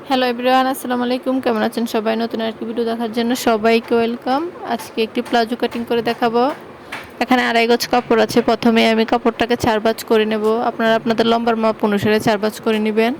Hello everyone, আসসালামু আলাইকুম। কেমন আছেন সবাই? নতুন আরেকটি ভিডিও দেখার জন্য সবাইকে ওয়েলকাম। আজকে একটি প্লাজো কাটিং করে দেখাবো। এখানে 2.5 গজ কাপড় আছে। প্রথমে আমি কাপড়টাকে 4 ভাঁজ করে নেব। আপনারা আপনাদের লম্বার মাপ অনুসারে 4 ভাঁজ করে নেবেন।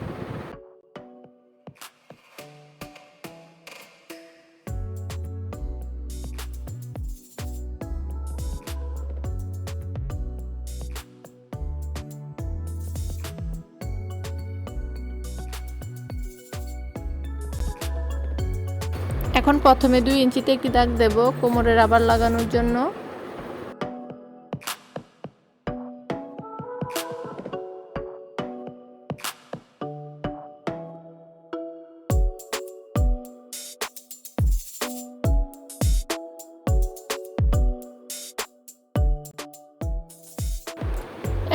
এখন প্রথমে 2 ইঞ্চিতে একটি দাগ দেব কোমরে রাবার লাগানোর জন্য।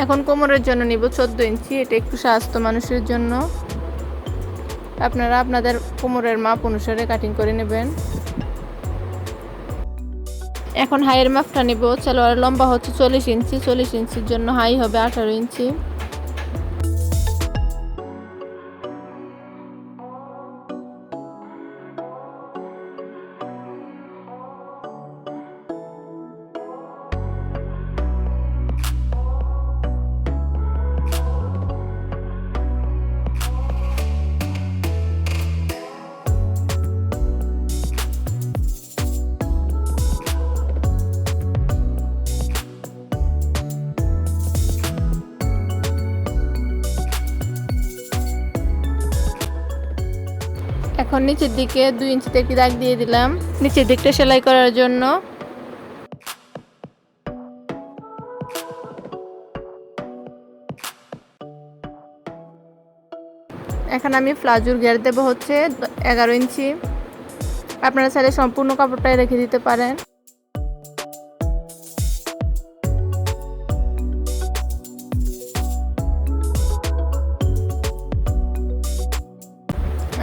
এখন কোমরের জন্য নিব 14 ইঞ্চি। এটা একটু স্বাস্থ্য মানুষের জন্য। আপনারা আপনাদের কোমরের মাপ অনুসারে কাটিং করে নেবেন। এখন হাইয়ের মাপটা নিব। সালোয়ারের লম্বা হচ্ছে 40 ইঞ্চি। 40 ইঞ্চির জন্য হাই হবে 18 ইঞ্চি। এখন নিচের দিকে 2 ইঞ্চিতে একটি দাগ দিয়ে দিলাম নিচের দিকটা সেলাই করার জন্য। এখন আমি প্লাজোর ঘের দেব হচ্ছে 11 ইঞ্চি। আপনারা চাইলে সম্পূর্ণ কাপড়টাই রেখে দিতে পারেন।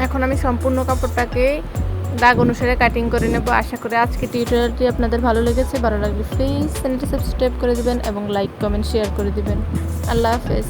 এখন আমি সম্পূর্ণ কাপড়টাকে দাগ অনুসারে কাটিং করে নেব। আশা করি আজকে টিউটোরিয়ালটি আপনাদের ভালো লেগেছে। ভালো লাগলে প্লিজ চ্যানেলটি সাবস্ক্রাইব করে দিবেন এবং লাইক কমেন্ট শেয়ার করে দিবেন। আল্লাহ হাফেজ।